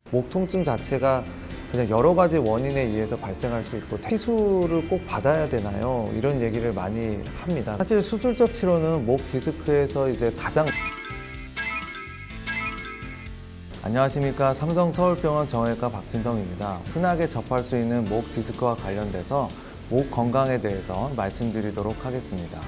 목 통증 자체가 그냥 여러 가지 원인에 의해서 발생할 수 있고 시술을 꼭 받아야 되나요? 이런 얘기를 많이 합니다. 사실 수술적 치료는 목 디스크에서 이제 가장 안녕하십니까. 삼성 서울병원 정형외과 박진성입니다. 흔하게 접할 수 있는 목 디스크와 관련돼서 목 건강에 대해서 말씀드리도록 하겠습니다.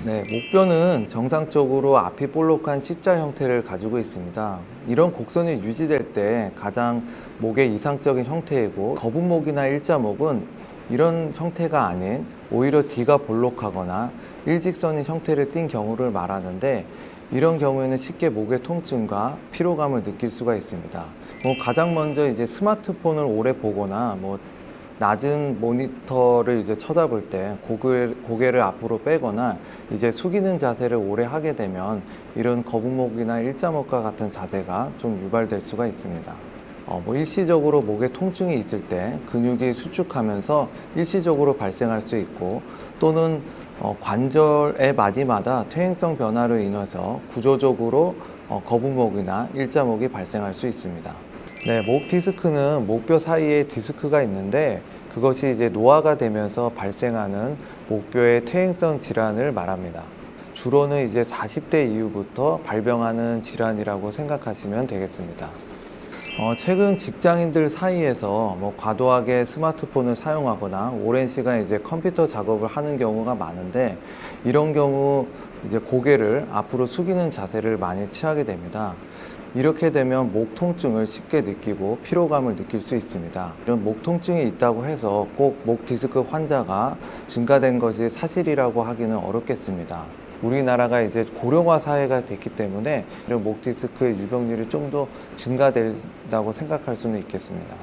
네, 목뼈는 정상적으로 앞이 볼록한 C자 형태를 가지고 있습니다. 이런 곡선이 유지될 때 가장 목의 이상적인 형태이고, 거북목이나 일자목은 이런 형태가 아닌 오히려 D가 볼록하거나 일직선인 형태를 띈 경우를 말하는데, 이런 경우에는 쉽게 목의 통증과 피로감을 느낄 수가 있습니다. 가장 먼저 이제 스마트폰을 오래 보거나 낮은 모니터를 이제 쳐다볼 때 고개를 앞으로 빼거나 이제 숙이는 자세를 오래 하게 되면 이런 거북목이나 일자목과 같은 자세가 좀 유발될 수가 있습니다. 일시적으로 목에 통증이 있을 때 근육이 수축하면서 일시적으로 발생할 수 있고, 또는 관절의 마디마다 퇴행성 변화로 인해서 구조적으로 거북목이나 일자목이 발생할 수 있습니다. 네, 목 디스크는 목뼈 사이에 디스크가 있는데, 그것이 이제 노화가 되면서 발생하는 목뼈의 퇴행성 질환을 말합니다. 주로는 이제 40대 이후부터 발병하는 질환이라고 생각하시면 되겠습니다. 최근 직장인들 사이에서 과도하게 스마트폰을 사용하거나 오랜 시간 이제 컴퓨터 작업을 하는 경우가 많은데, 이런 경우 이제 고개를 앞으로 숙이는 자세를 많이 취하게 됩니다. 이렇게 되면 목 통증을 쉽게 느끼고 피로감을 느낄 수 있습니다. 이런 목 통증이 있다고 해서 꼭 목 디스크 환자가 증가된 것이 사실이라고 하기는 어렵겠습니다. 우리나라가 이제 고령화 사회가 됐기 때문에 이런 목 디스크의 유병률이 좀 더 증가된다고 생각할 수는 있겠습니다.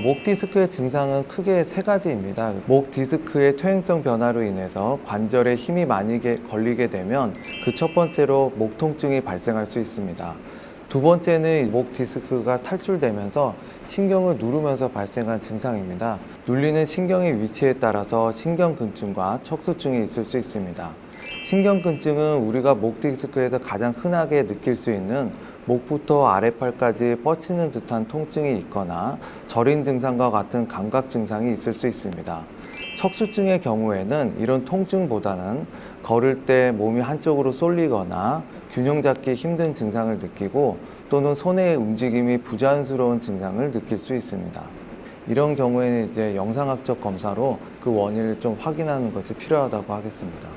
목 디스크의 증상은 크게 세 가지입니다. 목 디스크의 퇴행성 변화로 인해서 관절에 힘이 많이 걸리게 되면 그 첫 번째로 목 통증이 발생할 수 있습니다. 두 번째는 목 디스크가 탈출되면서 신경을 누르면서 발생한 증상입니다. 눌리는 신경의 위치에 따라서 신경근증과 척수증이 있을 수 있습니다. 신경근증은 우리가 목 디스크에서 가장 흔하게 느낄 수 있는 목부터 아랫팔까지 뻗치는 듯한 통증이 있거나 저린 증상과 같은 감각 증상이 있을 수 있습니다. 척수증의 경우에는 이런 통증보다는 걸을 때 몸이 한쪽으로 쏠리거나 균형 잡기 힘든 증상을 느끼고, 또는 손의 움직임이 부자연스러운 증상을 느낄 수 있습니다. 이런 경우에는 이제 영상학적 검사로 그 원인을 좀 확인하는 것이 필요하다고 하겠습니다.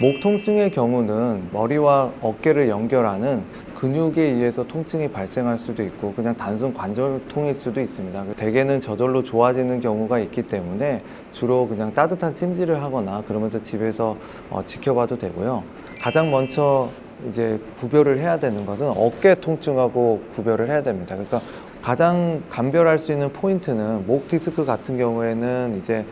목 통증의 경우는 머리와 어깨를 연결하는 근육에 의해서 통증이 발생할 수도 있고, 그냥 단순 관절통일 수도 있습니다. 대개는 저절로 좋아지는 경우가 있기 때문에 주로 그냥 따뜻한 찜질을 하거나 그러면서 집에서 지켜봐도 되고요. 가장 먼저 이제 구별을 해야 되는 것은 어깨 통증하고 구별을 해야 됩니다. 그러니까 가장 감별할 수 있는 포인트는, 목 디스크 같은 경우에는 이제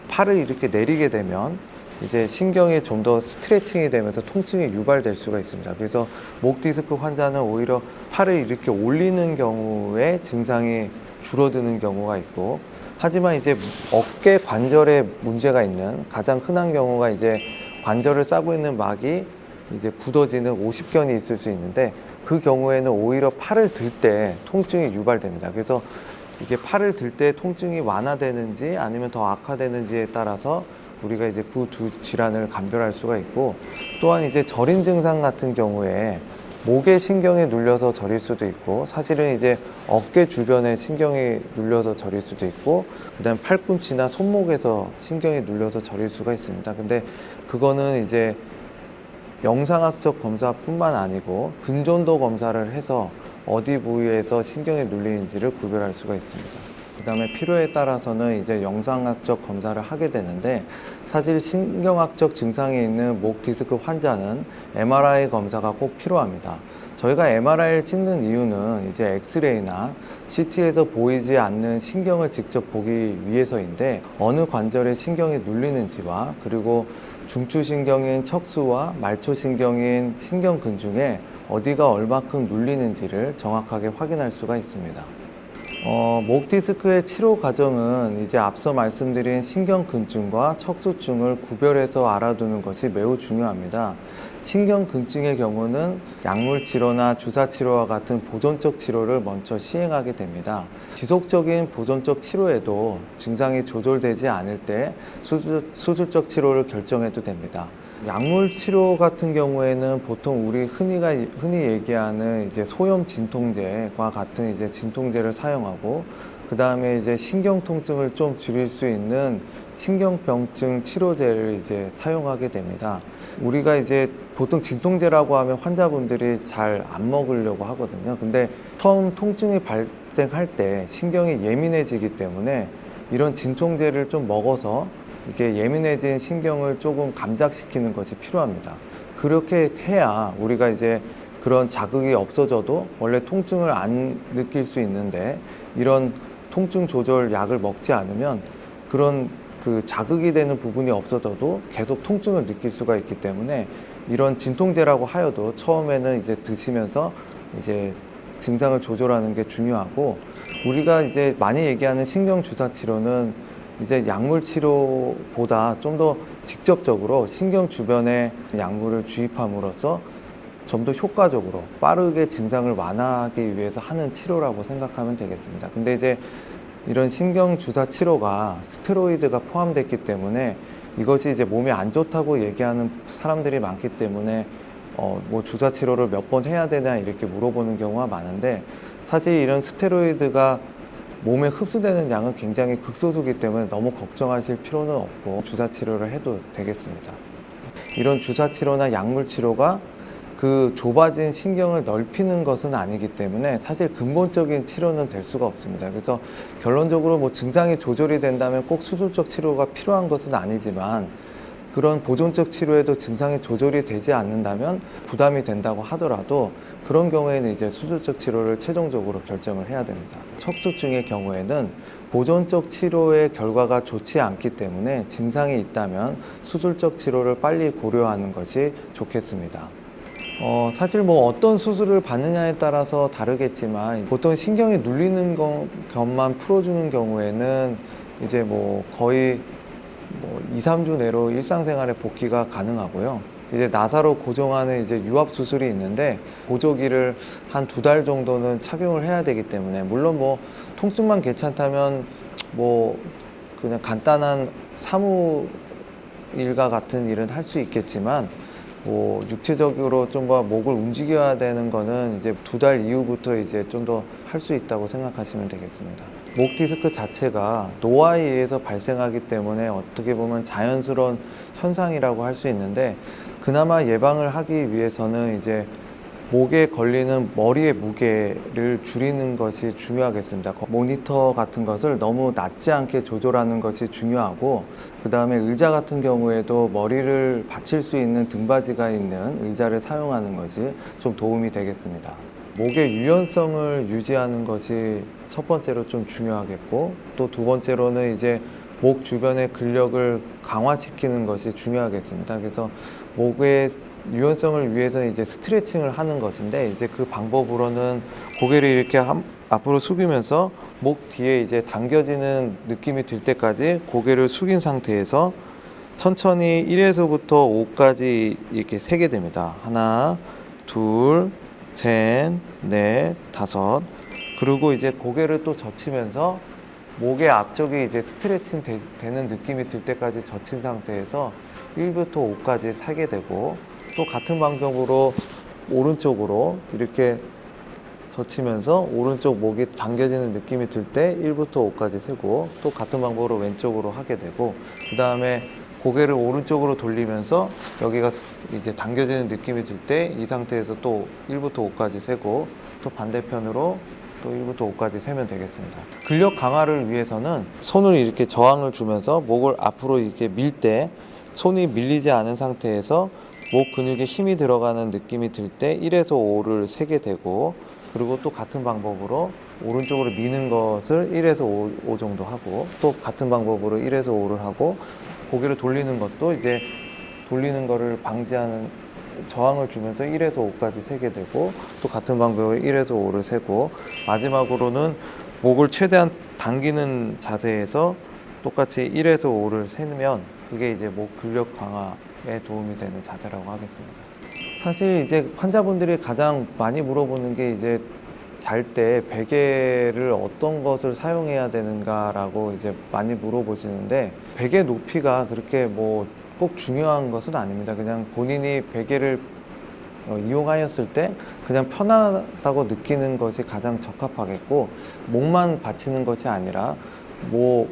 팔을 이렇게 내리게 되면 이제 신경이 좀 더 스트레칭이 되면서 통증이 유발될 수가 있습니다. 그래서 목 디스크 환자는 오히려 팔을 이렇게 올리는 경우에 증상이 줄어드는 경우가 있고, 하지만 이제 어깨 관절에 문제가 있는 가장 흔한 경우가 이제 관절을 싸고 있는 막이 이제 굳어지는 오십견이 있을 수 있는데, 그 경우에는 오히려 팔을 들 때 통증이 유발됩니다. 그래서 이게 팔을 들 때 통증이 완화되는지 아니면 더 악화되는지에 따라서 우리가 이제 그 두 질환을 감별할 수가 있고, 또한 이제 저린 증상 같은 경우에 목의 신경이 눌려서 저릴 수도 있고, 사실은 이제 어깨 주변에 신경이 눌려서 저릴 수도 있고, 그다음 팔꿈치나 손목에서 신경이 눌려서 저릴 수가 있습니다. 근데 그거는 이제 영상학적 검사뿐만 아니고 근전도 검사를 해서 어디 부위에서 신경이 눌리는지를 구별할 수가 있습니다. 그 다음에 필요에 따라서는 이제 영상학적 검사를 하게 되는데, 사실 신경학적 증상이 있는 목 디스크 환자는 MRI 검사가 꼭 필요합니다. 저희가 MRI를 찍는 이유는 이제 엑스레이나 CT에서 보이지 않는 신경을 직접 보기 위해서인데, 어느 관절에 신경이 눌리는지와 그리고 중추신경인 척수와 말초신경인 신경근 중에 어디가 얼마큼 눌리는지를 정확하게 확인할 수가 있습니다. 목 디스크의 치료 과정은 이제 앞서 말씀드린 신경근증과 척수증을 구별해서 알아두는 것이 매우 중요합니다. 신경근증의 경우는 약물 치료나 주사 치료와 같은 보존적 치료를 먼저 시행하게 됩니다. 지속적인 보존적 치료에도 증상이 조절되지 않을 때 수술적 치료를 결정해도 됩니다. 약물 치료 같은 경우에는 보통 우리 흔히 얘기하는 이제 소염 진통제와 같은 이제 진통제를 사용하고, 그 다음에 이제 신경 통증을 좀 줄일 수 있는 신경병증 치료제를 이제 사용하게 됩니다. 우리가 이제 보통 진통제라고 하면 환자분들이 잘 안 먹으려고 하거든요. 근데 처음 통증이 발생할 때 신경이 예민해지기 때문에 이런 진통제를 좀 먹어서 이게 예민해진 신경을 조금 감작시키는 것이 필요합니다. 그렇게 해야 우리가 이제 그런 자극이 없어져도 원래 통증을 안 느낄 수 있는데, 이런 통증 조절 약을 먹지 않으면 그런 그 자극이 되는 부분이 없어져도 계속 통증을 느낄 수가 있기 때문에, 이런 진통제라고 하여도 처음에는 이제 드시면서 이제 증상을 조절하는 게 중요하고, 우리가 이제 많이 얘기하는 신경 주사 치료는 이제 약물 치료보다 좀 더 직접적으로 신경 주변에 약물을 주입함으로써 좀 더 효과적으로 빠르게 증상을 완화하기 위해서 하는 치료라고 생각하면 되겠습니다. 근데 이제 이런 신경 주사 치료가 스테로이드가 포함됐기 때문에 이것이 이제 몸에 안 좋다고 얘기하는 사람들이 많기 때문에 뭐 주사 치료를 몇 번 해야 되냐 이렇게 물어보는 경우가 많은데, 사실 이런 스테로이드가 몸에 흡수되는 양은 굉장히 극소수이기 때문에 너무 걱정하실 필요는 없고 주사 치료를 해도 되겠습니다. 이런 주사 치료나 약물 치료가 그 좁아진 신경을 넓히는 것은 아니기 때문에 사실 근본적인 치료는 될 수가 없습니다. 그래서 결론적으로 뭐 증상이 조절이 된다면 꼭 수술적 치료가 필요한 것은 아니지만, 그런 보존적 치료에도 증상이 조절이 되지 않는다면 부담이 된다고 하더라도 그런 경우에는 이제 수술적 치료를 최종적으로 결정을 해야 됩니다. 척수증의 경우에는 보존적 치료의 결과가 좋지 않기 때문에 증상이 있다면 수술적 치료를 빨리 고려하는 것이 좋겠습니다. 사실 뭐 어떤 수술을 받느냐에 따라서 다르겠지만, 보통 신경이 눌리는 것만 풀어주는 경우에는 이제 뭐 거의 2, 3주 내로 일상생활에 복귀가 가능하고요. 이제 나사로 고정하는 이제 유압 수술이 있는데, 보조기를 한 2달 정도는 착용을 해야 되기 때문에, 물론 뭐 통증만 괜찮다면 뭐 그냥 간단한 사무 일과 같은 일은 할 수 있겠지만, 뭐 육체적으로 좀 더 목을 움직여야 되는 거는 이제 2달 이후부터 이제 좀 더 할 수 있다고 생각하시면 되겠습니다. 목 디스크 자체가 노화에 의해서 발생하기 때문에 어떻게 보면 자연스러운 현상이라고 할 수 있는데, 그나마 예방을 하기 위해서는 이제 목에 걸리는 머리의 무게를 줄이는 것이 중요하겠습니다. 모니터 같은 것을 너무 낮지 않게 조절하는 것이 중요하고, 그 다음에 의자 같은 경우에도 머리를 받칠 수 있는 등받이가 있는 의자를 사용하는 것이 좀 도움이 되겠습니다. 목의 유연성을 유지하는 것이 첫 번째로 좀 중요하겠고, 또 두 번째로는 이제 목 주변의 근력을 강화시키는 것이 중요하겠습니다. 그래서 목의 유연성을 위해서는 이제 스트레칭을 하는 것인데, 이제 그 방법으로는 고개를 이렇게 앞으로 숙이면서 목 뒤에 이제 당겨지는 느낌이 들 때까지 고개를 숙인 상태에서 천천히 1에서부터 5까지 이렇게 세게 됩니다. 하나, 둘, 셋, 넷, 다섯. 그리고 이제 고개를 또 젖히면서 목의 앞쪽이 이제 스트레칭 되는 느낌이 들 때까지 젖힌 상태에서 1부터 5까지 세게 되고, 또 같은 방법으로 오른쪽으로 이렇게 젖히면서 오른쪽 목이 당겨지는 느낌이 들 때 1부터 5까지 세고, 또 같은 방법으로 왼쪽으로 하게 되고, 그 다음에 고개를 오른쪽으로 돌리면서 여기가 이제 당겨지는 느낌이 들 때 이 상태에서 또 1부터 5까지 세고, 또 반대편으로 또 1부터 5까지 세면 되겠습니다. 근력 강화를 위해서는 손을 이렇게 저항을 주면서 목을 앞으로 이렇게 밀 때 손이 밀리지 않은 상태에서 목 근육에 힘이 들어가는 느낌이 들 때 1에서 5를 세게 되고, 그리고 또 같은 방법으로 오른쪽으로 미는 것을 1에서 5 정도 하고, 또 같은 방법으로 1에서 5를 하고, 고개를 돌리는 것도 이제 돌리는 거를 방지하는 저항을 주면서 1에서 5까지 세게 되고, 또 같은 방법으로 1에서 5를 세고, 마지막으로는 목을 최대한 당기는 자세에서 똑같이 1에서 5를 세면 그게 이제 목 근력 강화에 도움이 되는 자세라고 하겠습니다. 사실 이제 환자분들이 가장 많이 물어보는 게 이제 잘 때 베개를 어떤 것을 사용해야 되는가라고 이제 많이 물어보시는데, 베개 높이가 그렇게 뭐 꼭 중요한 것은 아닙니다. 그냥 본인이 베개를 이용하였을 때 그냥 편하다고 느끼는 것이 가장 적합하겠고, 목만 받치는 것이 아니라 뭐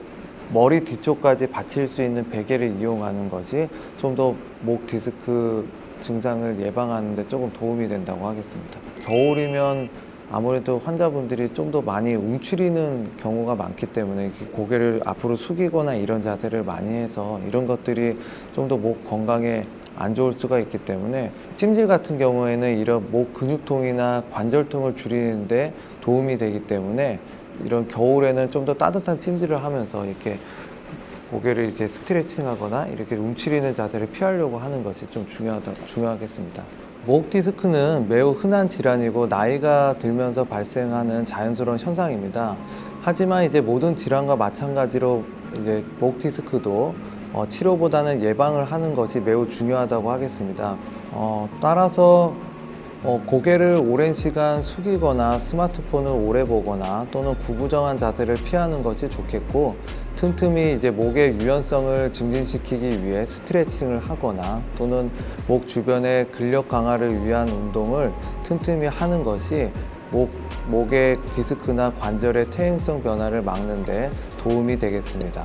머리 뒤쪽까지 받칠 수 있는 베개를 이용하는 것이 좀 더 목 디스크 증상을 예방하는 데 조금 도움이 된다고 하겠습니다. 겨울이면 아무래도 환자분들이 좀 더 많이 움츠리는 경우가 많기 때문에 고개를 앞으로 숙이거나 이런 자세를 많이 해서 이런 것들이 좀 더 목 건강에 안 좋을 수가 있기 때문에, 찜질 같은 경우에는 이런 목 근육통이나 관절통을 줄이는데 도움이 되기 때문에 이런 겨울에는 좀 더 따뜻한 찜질을 하면서 이렇게 고개를 이렇게 스트레칭하거나 이렇게 움츠리는 자세를 피하려고 하는 것이 좀 중요하겠습니다. 목 디스크는 매우 흔한 질환이고 나이가 들면서 발생하는 자연스러운 현상입니다. 하지만 이제 모든 질환과 마찬가지로 이제 목 디스크도 치료보다는 예방을 하는 것이 매우 중요하다고 하겠습니다. 따라서 고개를 오랜 시간 숙이거나 스마트폰을 오래 보거나 또는 구부정한 자세를 피하는 것이 좋겠고, 틈틈이 이제 목의 유연성을 증진시키기 위해 스트레칭을 하거나 또는 목 주변의 근력 강화를 위한 운동을 틈틈이 하는 것이 목의 디스크나 관절의 퇴행성 변화를 막는 데 도움이 되겠습니다.